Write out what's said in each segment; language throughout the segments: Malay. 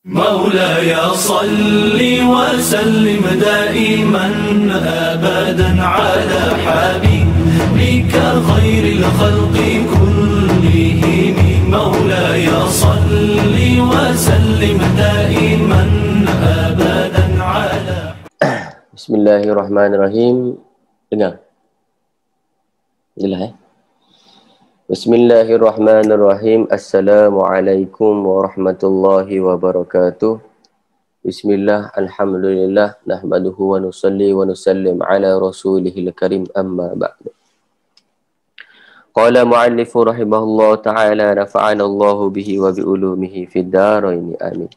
مولاي صل وسلم دائما أبدا على حبيبك خير الخلق كلهم. مولاي صل وسلم دائما أبدا على. Bismillahirrahmanirrahim. Dengar. Jelas Bismillahirrahmanirrahim. Assalamualaikum warahmatullahi wabarakatuh. Bismillah, alhamdulillah, nahmaduhu wa nusalli wa nusallim ala rasulihil karim, amma ba'du. Qala mu'allifu rahimahullah ta'ala, nafa'ana Allahu bihi wa bi'ulumihi fid daraini, amin.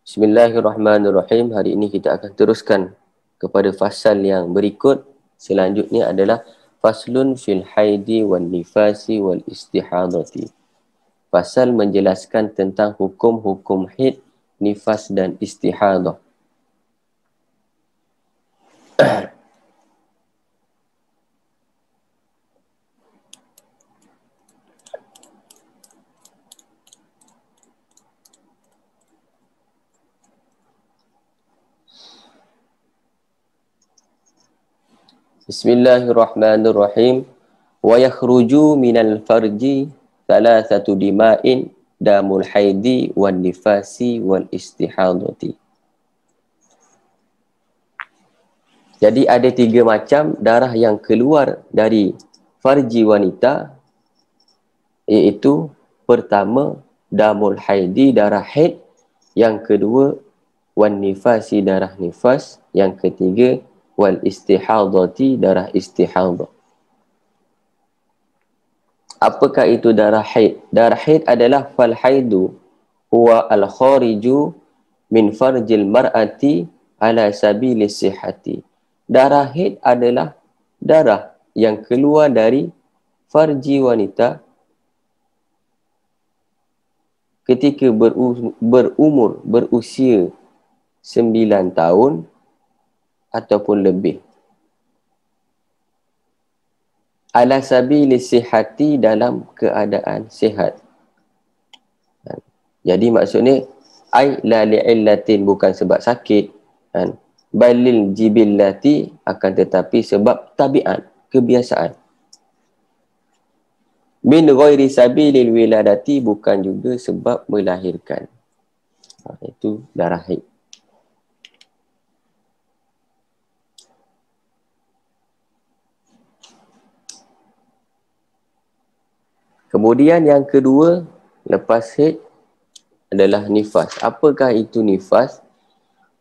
Bismillahirrahmanirrahim. Hari ini kita akan teruskan kepada fasal yang berikut. Selanjutnya adalah faslun fil haidi wal nifasi wal istihadati. Fasal menjelaskan tentang hukum-hukum haid, nifas dan istihadah. Bismillahirrahmanirrahim. Wa yakhruju minal farji thalathatu dima'in, damul haidi wan nifasi wal istihadati. Jadi ada 3 macam darah yang keluar dari farji wanita, iaitu pertama damul haidi, darah haid; yang kedua wan nifasi, darah nifas; yang ketiga wal istihadati, darah istihadah. Apakah itu darah haid? Darah haid adalah fal haidu huwa al khariju min farjil mar'ati ala sabili sihhati. Darah haid adalah darah yang keluar dari farji wanita ketika berusia 9 tahun ataupun lebih. Ala sabili sihhati, dalam keadaan sihat. Jadi maksudnya ai la li'illatin, bukan sebab sakit, kan? Balil jibillati, akan tetapi sebab tabiat, kebiasaan. Min ghairi sabilil wiladati, bukan juga sebab melahirkan. Itu darah haid. Kemudian yang kedua lepas haid adalah nifas. Apakah itu nifas?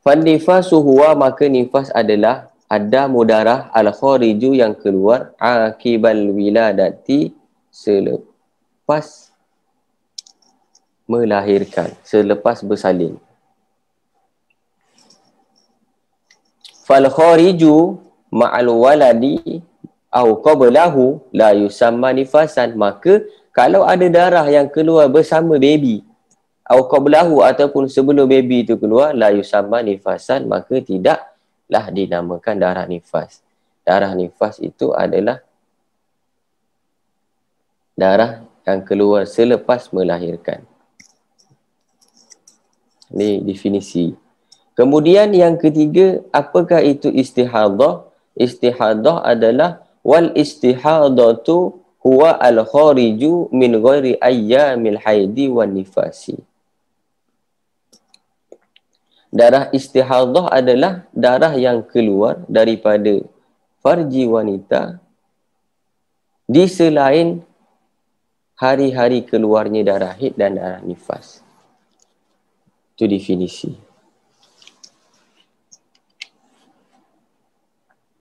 Fan nifasu huwa, maka nifas adalah adamu, darah al-khariju, yang keluar akibal wiladati, selepas melahirkan, selepas bersalin. Fal khariju ma'al waladi au qablahu la yusamma nifasan, maka kalau ada darah yang keluar bersama baby, au qablahu, ataupun sebelum baby itu keluar, la yusamma nifasan, maka tidaklah dinamakan darah nifas. Darah nifas itu adalah darah yang keluar selepas melahirkan. Ini definisi. Kemudian yang ketiga, apakah itu istihadah? Istihadah adalah wal istihadatu huwa al-khariju min ghairi ayyamil haidi wan nifasi. Darah istihadah adalah darah yang keluar daripada farji wanita di selain hari-hari keluarnya darah haid dan darah nifas. Itu definisi.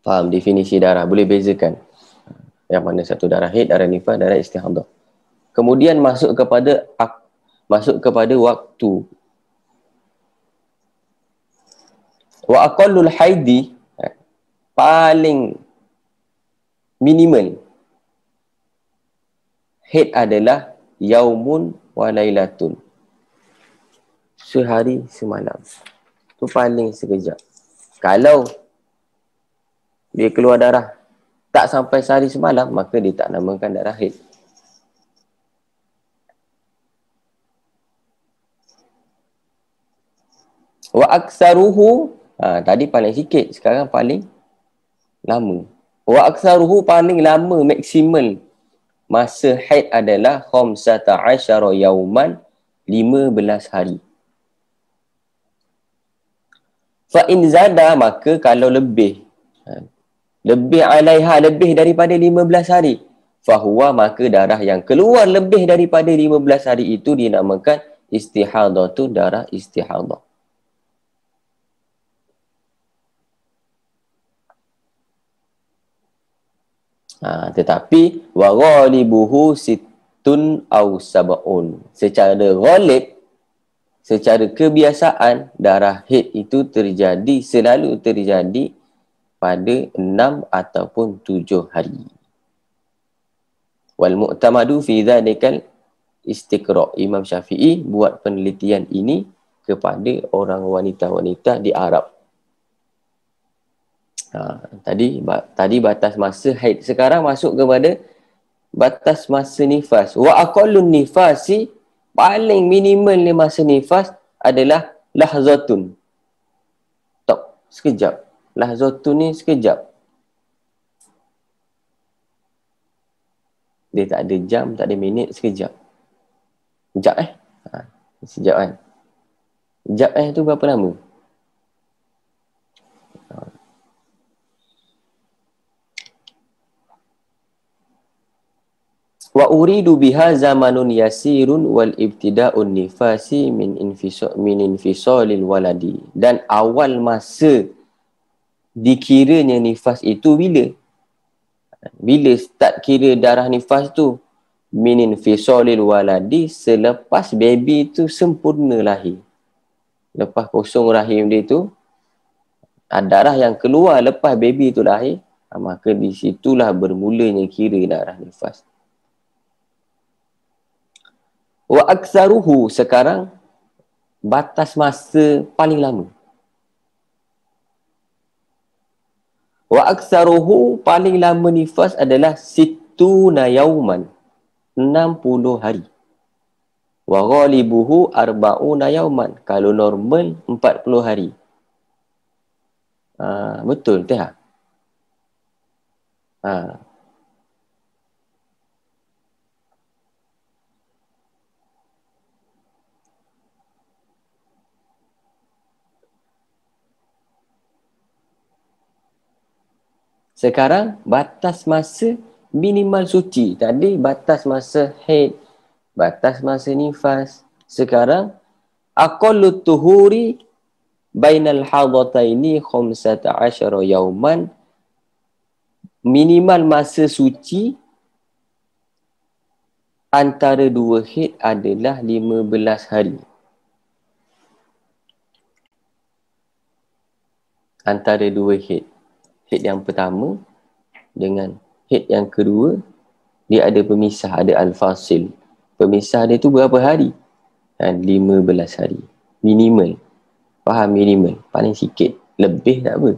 Faham definisi darah? Boleh bezakan yang mana satu darah haid, darah nifas, darah istihadah. Kemudian masuk kepada waktu. Wa aqallul haidi, paling minimal haid adalah yaumun wa lailatun, sehari semalam. Itu paling sekejap. Kalau dia keluar darah tak sampai sehari semalam, maka dia tak namakan darah haid. Wa aksaruhu, tadi paling sikit, sekarang paling lama. Wa aksaruhu, paling lama maksimal masa haid adalah 15 yauman, 15 hari. Fa in zada, maka kalau lebih, lebih alaiha, lebih daripada 15 hari, fahuwa, maka darah yang keluar lebih daripada 15 hari itu dinamakan istihadah, tu darah istihadah. Tetapi wa ghalibuhu sittun au sab'un, secara ghalib, secara kebiasaan, darah haid itu selalu terjadi pada 6 ataupun 7 hari. Wal mu'tamadu fi dhalikal istiqra'. Imam Syafi'i buat penelitian ini kepada orang wanita-wanita di Arab. Tadi batas masa haid, sekarang masuk kepada batas masa nifas. Wa aqallun nifasi, paling minimal masa nifas adalah lahzatun. Sekejap. Lahzatun ni sekejap. Dia tak ada jam, tak ada minit, sekejap. Sekejap sekejap kan. Sekejap tu berapa lama? Wa uridu biha zamanun yasirun wal ibtida'un nifasi min infisalil waladi. Dan awal masa dikiranya nifas itu bila? Bila start kira darah nifas tu? Min infisalil waladi, selepas baby tu sempurna lahir. Lepas kosong rahim dia tu, darah yang keluar lepas baby tu lahir, maka di situlah bermulanya kira darah nifas. Wa aksaruhu, sekarang batas masa paling lama. Wa aksaruhu, paling lama nifas adalah sittuna yauman, 60 hari. Wa ghalibuhu arba'una yauman, kalau normal 40 hari. Betul tak? Sekarang batas masa minimal suci. Tadi batas masa haid, batas masa nifas. Sekarang aqallut tuhuri bainal hadataini 15 yauman, minimal masa suci antara dua haid adalah 15 hari. Antara dua haid. Haid yang pertama dengan haid yang kedua, dia ada pemisah, ada al-fasil. Pemisah dia tu berapa hari? 15 hari. Minimal. Faham minimal? Paling sikit. Lebih tak apa.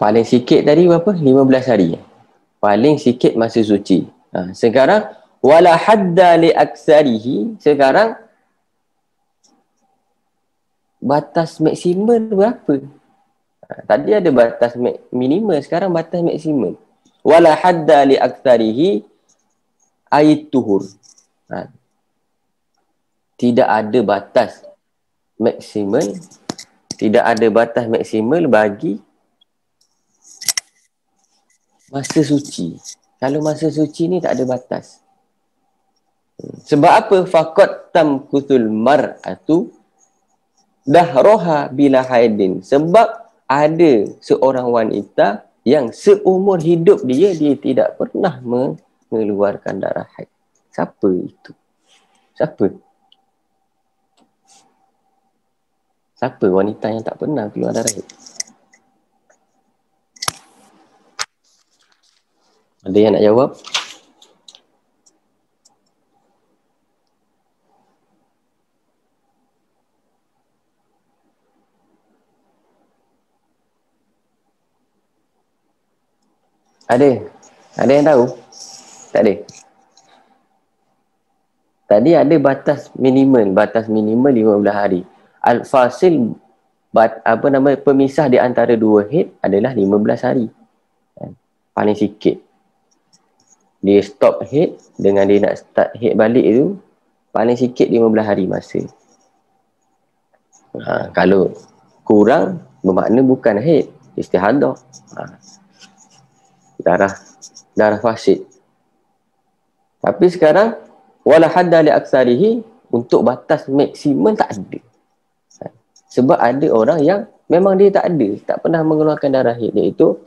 Paling sikit tadi berapa? 15 hari. Paling sikit masa suci. Sekarang wala hadda li aksarihi, sekarang batas maksimum berapa? Tadi ada batas minimal, sekarang batas maksimum. Wala hadda li aksarihi ait tuhur. Tidak ada batas maksimal, tidak ada batas maksimal bagi masa suci. Kalau masa suci ni tak ada batas. Sebab apa? Faqat tamkuthul mar'atu dahroha bila haidin. Sebab ada seorang wanita yang seumur hidup dia tidak pernah mengeluarkan darah haid. Siapa itu? Siapa? Siapa wanita yang tak pernah keluar darah haid? Ada yang nak jawab? Ada? Ada yang tahu? Tak ada? Tadi ada batas minimal 15 hari. Al-fasil pemisah di antara dua haid adalah 15 hari. Paling sikit. Dia stop haid dengan dia nak start haid balik tu paling sikit 15 hari masa. Kalau kurang bermakna bukan haid, istihadah. Darah fasid. Tapi sekarang wala hadda li aksarihi, untuk batas maksimum tak ada. Sebab ada orang yang memang dia tak ada, tak pernah mengeluarkan darah haid, iaitu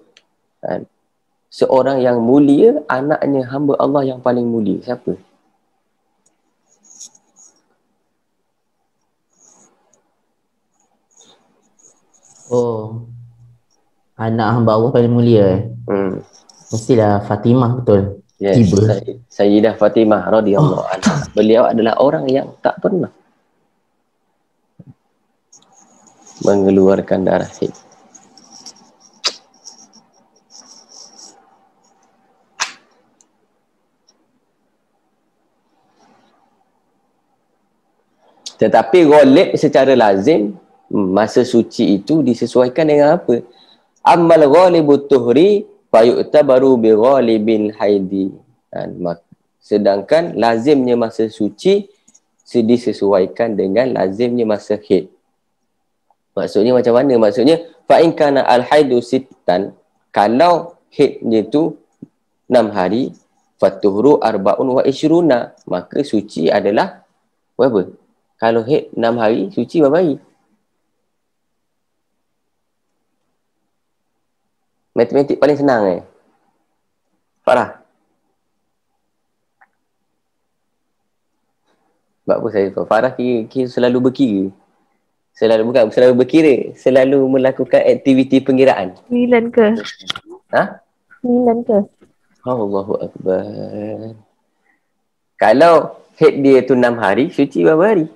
seorang yang mulia, anaknya hamba Allah yang paling mulia. Siapa? Oh, anak hamba Allah paling mulia. Mestilah Fatimah, betul? Yes, Sayyidah Fatimah radhiyallahu anha. Beliau adalah orang yang tak pernah mengeluarkan darah haid. Tetapi ghalib secara lazim, masa suci itu disesuaikan dengan apa? Ammal ghalibut tuhri fayu'tabaru bi ghalibil haidi. Sedangkan lazimnya masa suci disesuaikan dengan lazimnya masa haid. Maksudnya macam mana? Maksudnya fa in kana al haidu sittan, kalau haidnya tu 6 hari, fatuhru arba'un wa ishruna, maka suci adalah berapa? Kalau haid 6 hari, suci berapa hari? Matematik paling senang Farah? Sebab apa saya Farah kira selalu berkira. Selalu berkira. Selalu melakukan aktiviti pengiraan. 9 ke? Ha? 9 ke? Allahu Akbar. Kalau haid dia tu 6 hari, suci berapa hari?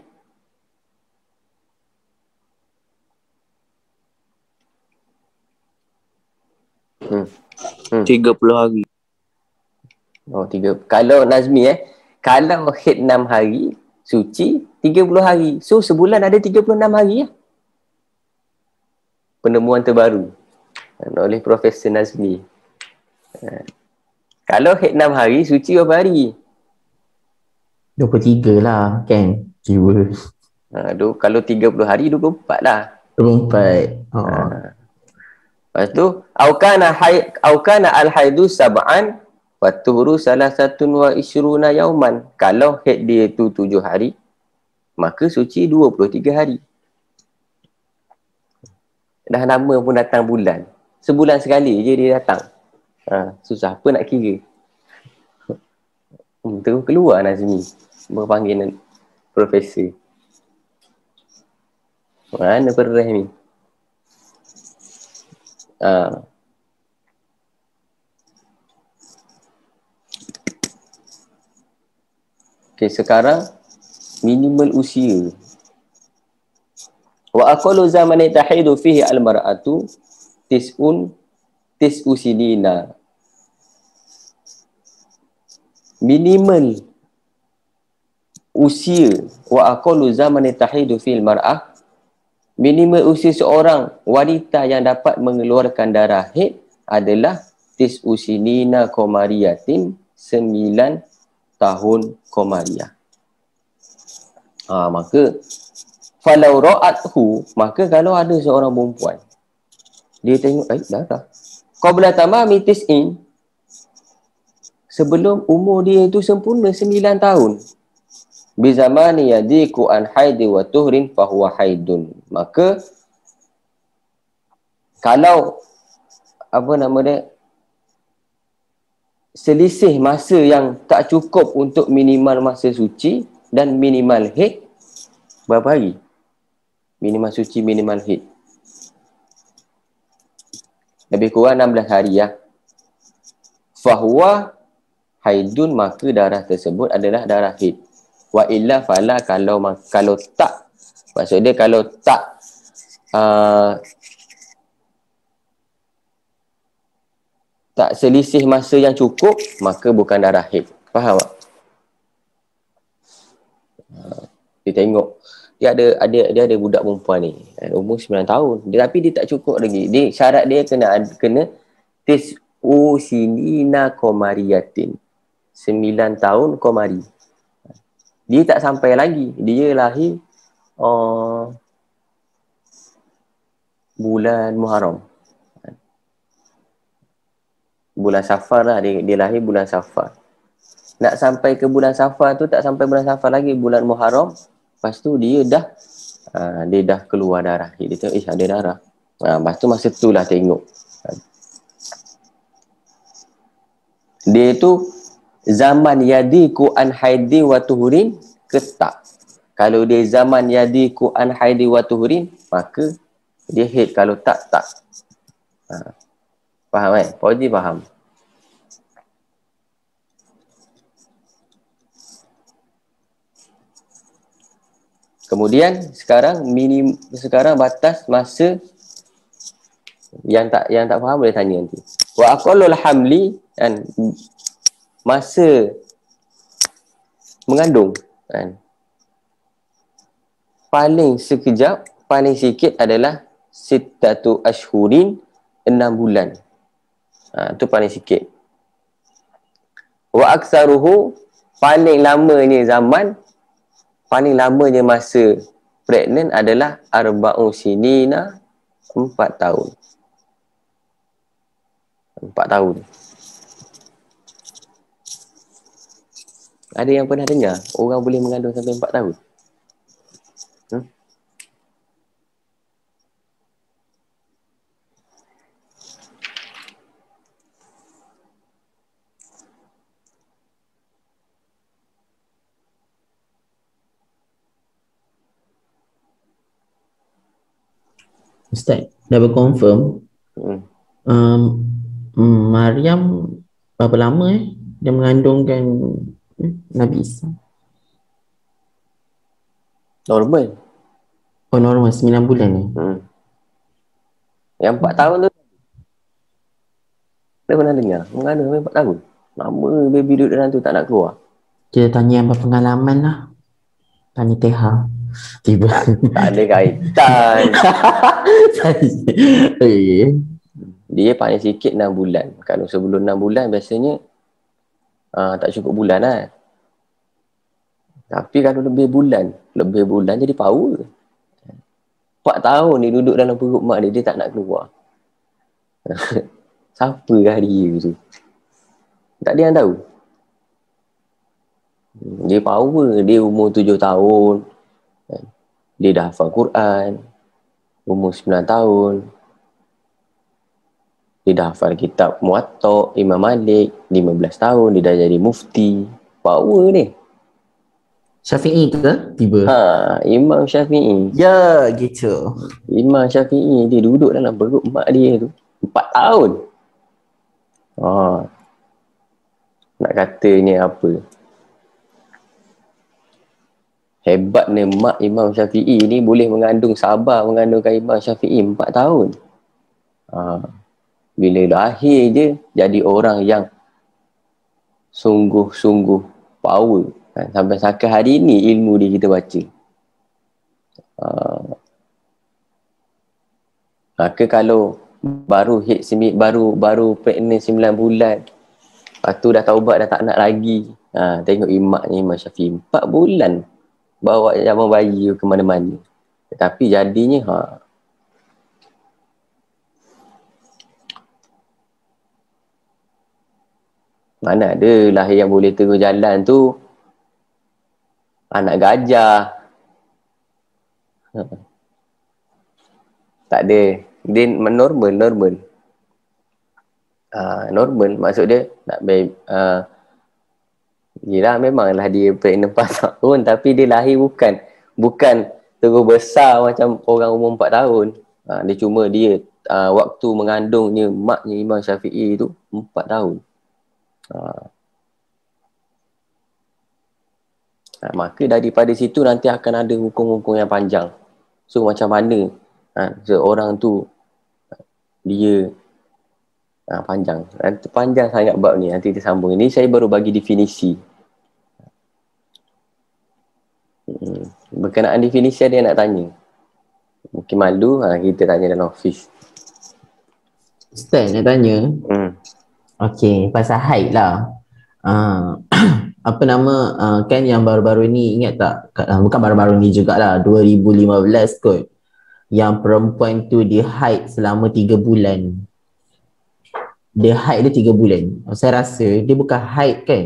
30 hari. Oh, 3. Kalau Nazmi kalau haid 6 hari, suci 30 hari. So sebulan ada 36 hari Penemuan terbaru oleh Profesor Nazmi. Kalau haid 6 hari, suci berapa hari? 23 lah kan. Jiwa. Kalau 30 hari, 24 lah. 24. Lepas tu aukana al-haidu sab'an fatuhru salasatun wa ishruna yauman. Kalau haid dia tu 7 hari, maka suci 23 hari. Dah nama pun datang bulan. Sebulan sekali je dia datang. Susah apa nak kira. Terus keluar Nazmi berpanggil profesor. Mana perah ni? Okay, sekarang minimal usia. Wa aqallu zamani tahidu fihi al-mar'atu tis'u sinina. Minimal usia wa aqallu zamani tahidu fihi al-mar'ah, minimal usia seorang wanita yang dapat mengeluarkan darah haid adalah tis'u sinina qamariyatin, 9 tahun qamariah. Maka falau ra'athu, maka kalau ada seorang perempuan dia tengok darah qabla tamami tis'in, sebelum umur dia itu sempurna 9 tahun, bi zamani yadiku an haidi wa tuhrin fahuwa haidun, maka kalau selisih masa yang tak cukup untuk minimal masa suci dan minimal haid berapa hari? Minimal suci, minimal haid. Lebih kurang 16 hari ya. Fahuwa haidun, maka darah tersebut adalah darah haid. Wa illa fala, kalau tak, maksud dia kalau tak tak selisih masa yang cukup, maka bukan darah haid. Faham tak? Dia tengok dia ada budak perempuan ni umur 9 tahun tapi dia tak cukup lagi. Dia syarat dia kena tis'u sinina qamariyatin, 9 tahun qamari. Dia tak sampai lagi. Dia lahir bulan Muharram, bulan Safar lah. Dia lahir bulan Safar. Nak sampai ke bulan Safar tu, tak sampai bulan Safar lagi, bulan Muharram. Lepas tu dia dah keluar darah. Dia tengok, ada darah. Lepas tu masa tu lah tengok. Dia tu zaman yadiku an haidi wa tuhurin ke tak? Kalau dia zaman yadiku an haidi wa tuhurin, maka dia haid. Kalau tak. Faham kan? Pauji faham? Kemudian sekarang batas masa yang tak faham boleh tanya nanti. Wa aqallul hamli, kan, masa mengandung, kan, paling sekejap, paling sikit adalah sittatu ashhurin, 6 bulan. Itu paling sikit. Wa aktsaruhu, paling lamanya masa pregnant adalah arba'u sinina, 4 tahun. 4 tahun. Ada yang pernah dengar orang boleh mengandung sampai 4 tahun? Ustaz, dah berkonfirm. Maryam berapa lama dia mengandungkan Nabi Isa? Normal. Oh, normal 9 bulan ni. Yang 4 tahun tu dia pernah dengar mengandung sampai 4 tahun. Lama baby duduk dalam tu tak nak keluar. Kita tanya yang berpengalaman lah. Tanya Teha. Tiba. Tak ada kaitan. Dia paling sikit 6 bulan. Kalau sebelum 6 bulan biasanya tak cukup bulan lah. Tapi kalau lebih bulan jadi power. 4 tahun dia duduk dalam perut mak dia tak nak keluar. Siapakah dia tu? Tak ada yang tahu. Dia power. Dia umur 7 tahun. Dia dah hafal Quran. Umur 9 tahun. Dia dah hafal kitab Muwatta, Imam Malik. 15 tahun. Dia dah jadi mufti. Power ni. Syafi'i ke? Tiba. Imam Syafi'i. Ya, gitu. Imam Syafi'i. Dia duduk dalam perut mak dia tu 4 tahun. Nak katanya apa? Hebatnya mak Imam Syafi'i ni boleh mengandungkan Imam Syafi'i 4 tahun. Bila lahir je jadi orang yang sungguh-sungguh power. Sampai sekarang hari ni ilmu dia kita baca. Maka kalau baru pregnant 9 bulan, lepas tu dah taubat, dah tak nak lagi, tengok imaknya Imam Syafi'i 4 bulan bawa jaman bayi ke mana-mana. Tapi jadinya mana ada lahir yang boleh terus jalan tu anak gajah. Tak ada. Dia normal. Normal maksud dia nak yelah memanglah dia pregnant 4 tahun tapi dia lahir bukan terus besar macam orang umur 4 tahun. Dia cuma dia waktu mengandungnya maknya Imam Syafi'i tu 4 tahun. Maka daripada situ nanti akan ada hukum-hukum yang panjang. So macam mana seorang tu dia panjang. Nanti panjang sangat bab ni, nanti kita sambung. Ini saya baru bagi definisi. Berkenaan definisi ada yang nak tanya. Mungkin malu, kita tanya dalam office. Ustaz nak tanya. Okey, pasal haid lah. Apa nama, kan yang baru-baru ni ingat tak? Bukan baru-baru ni jugalah, 2015 kot. Yang perempuan tu dia haid selama 3 bulan. Dia haid dia 3 bulan. Saya rasa dia bukan haid kan?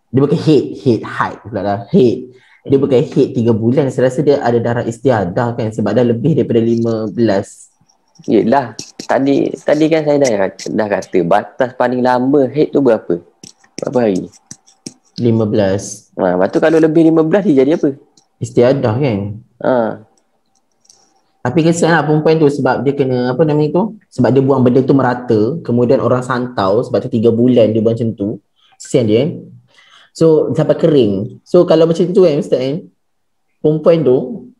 Dia bukan haid pula lah. Haid. Dia bukan haid 3 bulan. Saya rasa dia ada darah istiadah kan, sebab dah lebih daripada 15. Yelah, tadi kan saya dah kata batas paling lama haid tu berapa? Berapa hari? 15. Lepas tu kalau lebih 15 dia jadi apa? Istiadah kan? Tapi kesian lah perempuan tu sebab dia kena, apa namanya tu? Sebab dia buang benda tu merata, kemudian orang santau, sebab tu 3 bulan dia buang macam tu. Kesian dia kan? So sampai kering. So kalau macam tu kan Ustaz kan, perempuan tu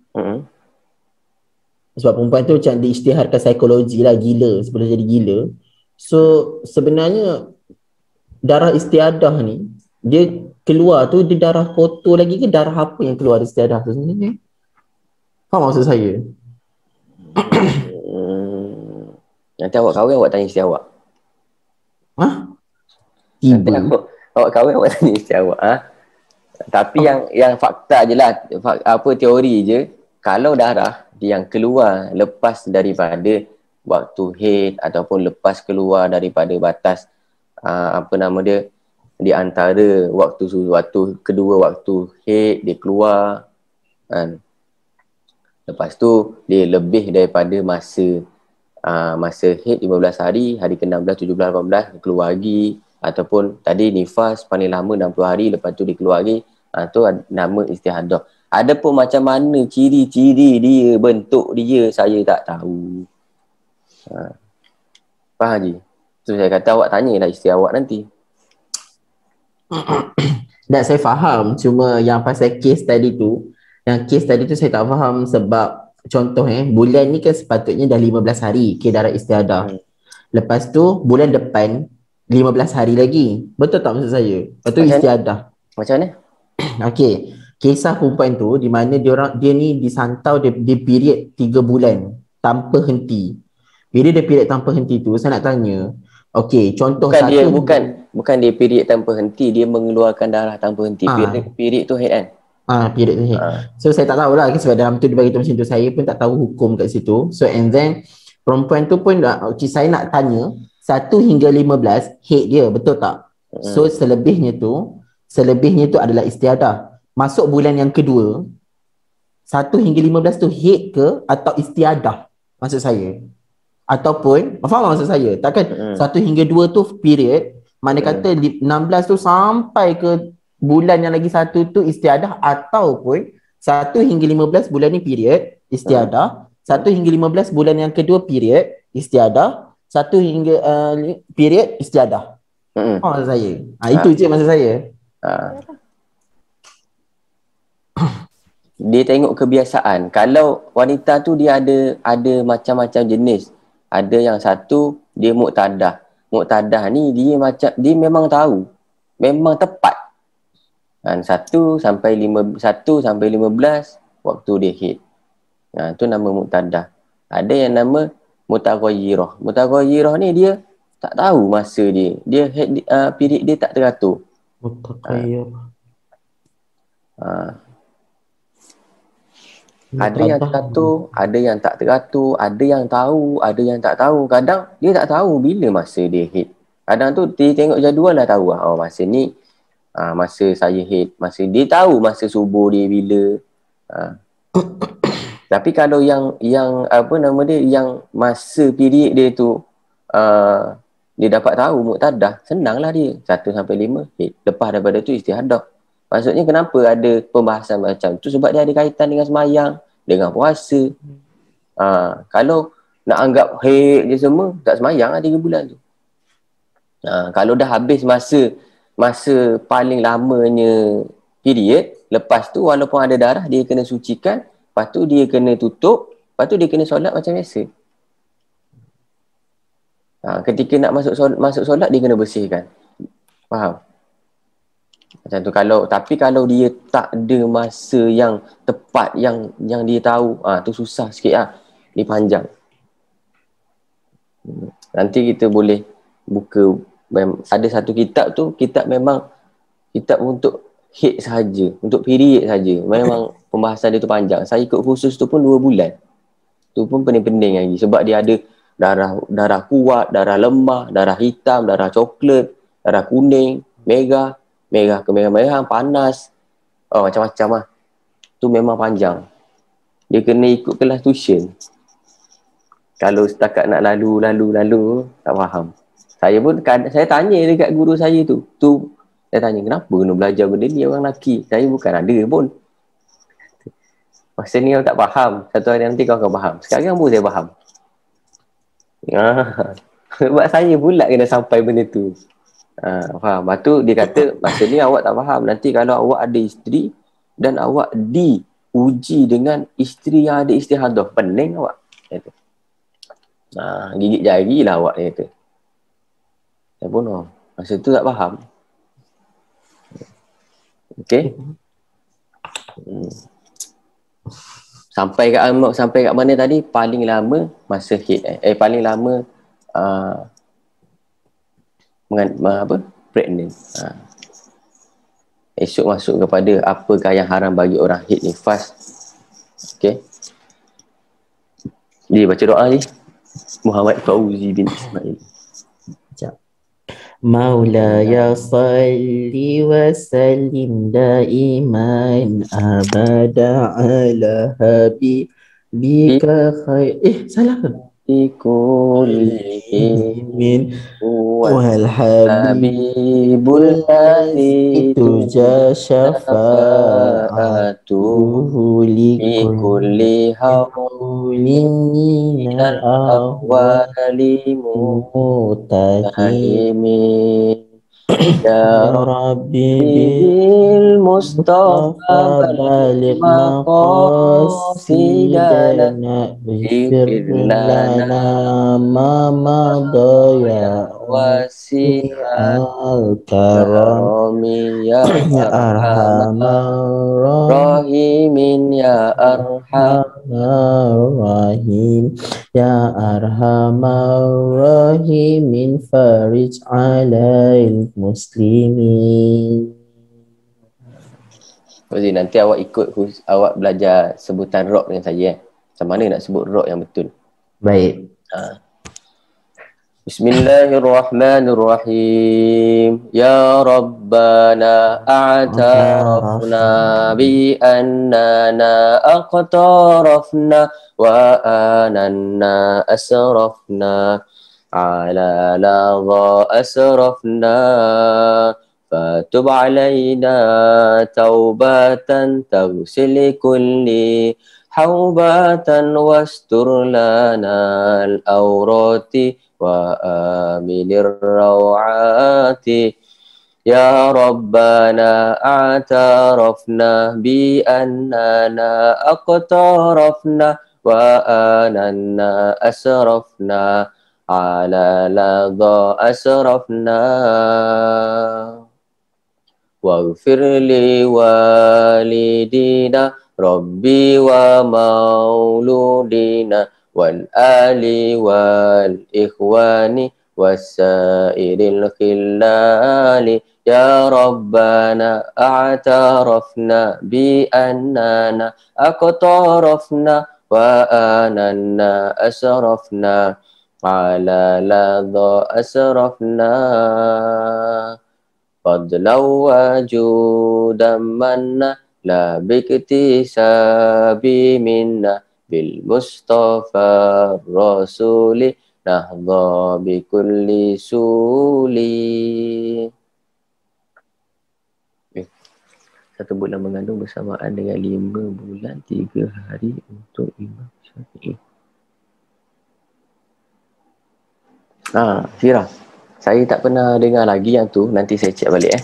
sebab perempuan tu macam diisytiharkan psikologi lah, gila, sebelum jadi gila. So sebenarnya darah istiadah ni dia keluar tu, dia darah kotor lagi ke darah apa yang keluar dari istiadah tu sebenarnya? Faham maksud saya? Nanti awak kahwin awak tanya isteri awak. Nanti awak kahwin awak tanya isteri awak. Tapi yang fakta je lah, teori je, kalau darah yang keluar lepas daripada waktu haid ataupun lepas keluar daripada batas di antara waktu kedua waktu haid dia keluar kan. Lepas tu dia lebih daripada masa haid 15 hari, hari ke-16, 17, 18 dia keluar lagi, ataupun tadi nifas paling lama 60 hari, lepas tu dia keluar lagi, tu nama istihadah. Ada pun macam mana ciri-ciri dia, bentuk dia, saya tak tahu. Faham Haji? So saya kata awak tanyalah isteri awak nanti. Tak, saya faham. Cuma yang pasal kes tadi tu, saya tak faham sebab contoh bulan ni kan sepatutnya dah 15 hari darah istiadah. Lepas tu bulan depan 15 hari lagi. Betul tak maksud saya? Lepas tu istiadah. Macam mana? Okey. Kisah perempuan tu di mana dia ni disantau dia period 3 bulan tanpa henti. Bila dia period tanpa henti tu, saya nak tanya, okey, contoh bukan dia period tanpa henti, dia mengeluarkan darah tanpa henti. Period tu haid kan? Period tu haid. So saya tak tahulah sebab dalam tu dia bagi tu macam tu, saya pun tak tahu hukum kat situ. So and then perempuan tu pun saya nak tanya 1 hingga 15 haid dia, betul tak? So selebihnya tu adalah istiadah. Masuk bulan yang kedua 1 hingga 15 tu haid ke atau istiadah maksud saya? Ataupun faham maksud saya? Takkan 1 hingga 2 tu period, mana kata 16 tu sampai ke bulan yang lagi 1 tu istiadah, ataupun 1 hingga 15 bulan ni period istiadah, 1 hingga 15 bulan yang kedua period istiadah, 1 hingga period istiadah. Faham maksud saya? Itu je maksud saya. Dia tengok kebiasaan. Kalau wanita tu dia ada macam-macam jenis. Ada yang satu dia muqtadah. Muqtadah ni dia memang tahu. Memang tepat. Kan 1 sampai 15 waktu dia haid. Tu nama muqtadah. Ada yang nama mutaghayyirah. Mutaghayyirah ni dia tak tahu masa dia. Dia haid period dia tak teratur. Mutaghayyirah. Ada yang teratur, ada yang tak teratur, ada yang tahu, ada yang tak tahu. Kadang dia tak tahu bila masa dia haid. Kadang tu dia tengok jadual dah tahu masa ni masa saya haid, masa dia tahu masa subuh dia bila. Tapi kalau yang yang masa period dia tu dia dapat tahu muqtadah, senanglah dia 1 sampai 5 haid. Lepas daripada tu istihadah. Maksudnya kenapa ada pembahasan macam tu? Sebab dia ada kaitan dengan semayang, dengan puasa. Kalau nak anggap haid je semua, tak semayang lah 3 bulan tu. Kalau dah habis masa paling lamanya period, lepas tu walaupun ada darah, dia kena sucikan, lepas tu dia kena tutup, lepas tu dia kena solat macam biasa. Ketika nak masuk solat, dia kena bersihkan. Faham? Macam tu. Kalau dia tak ada masa yang tepat yang dia tahu, tu susah sikit lah. Ni panjang. Nanti kita boleh buka, ada satu kitab tu, kitab untuk haid sahaja, untuk period sahaja. Memang pembahasan dia tu panjang. Saya ikut khusus tu pun 2 bulan. Tu pun pening-pening lagi sebab dia ada darah kuat, darah lemah, darah hitam, darah coklat, darah kuning, merah kemerah-merahan, panas, macam-macam lah. Tu memang panjang. Dia kena ikut kelas tuition. Kalau setakat nak lalu tak faham. Saya tanya dekat guru saya tu. Saya tanya, kenapa kena belajar benda ni orang lelaki? Saya bukan ada pun. Masa ni kau tak faham. Satu hari nanti kau akan faham. Sekarang pun saya faham. Sebab saya pula kena sampai benda tu. Faham. Lepas tu dia kata, masa ni awak tak faham. Nanti kalau awak ada isteri dan awak diuji dengan isteri yang ada istihadah, pening awak. Kata. Gigit jari lah awak, dia kata. Saya pun masa tu tak faham. Okay. Sampai kat mana tadi? Paling lama masa haid. Paling lama pregnant. Esok masuk kepada apakah yang haram bagi orang haid nifas. Okay. Dia baca doa ni. Muhammad Fauzi bin Ismail. Maulaya salli wa sallim daiman abada ala habibika khair. Salah ke? Kullimin wal habibul ladzi turja syafa'atuhu likulli hawlin minal ahwali mutahimin ya Rabbi bil Mustafa balik maqasidana ighfir lana ma madaya wasi'al karami ya arhamar rahimin ya arhamar rahim ya arhamar rahimin farij alail muslimin. Fauzi, nanti awak awak belajar sebutan rock dengan saya. Macam mana nak sebut rock yang betul? Baik. Bismillahirrahmanirrahim. Ya Rabbana a'tarafna bi annana aqtarafna wa ananna asrafna ala ladha asrafna fatub alaina taubatan taghsil kulli haubatan wastur lana al-awrati wa aminir rawati ya Rabbana a'tarafna bi annana aqtarafna wa ananna asrafna ala ladha asrafna waghfir li walidina Rabbi wa mauludina wal ali wal ikhwani wasairil khillali ya Rabbana a'tarafna bi annana aqtarafna wa ananna asrafna ala ladha asrafna fadlaw wajudan manna la biktisabi minna bil Mustafa Rasuli nahdha bi kulli suli. 1 bulan mengandung bersamaan dengan 5 bulan 3 hari untuk Imam Syafi'i. Fira, saya tak pernah dengar lagi yang tu. Nanti saya cek balik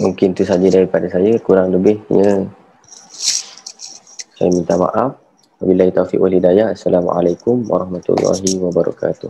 Mungkin tu saja daripada saya. Kurang lebihnya saya minta maaf. Wabillahi taufiq wal hidayah. Assalamualaikum warahmatullahi wabarakatuh.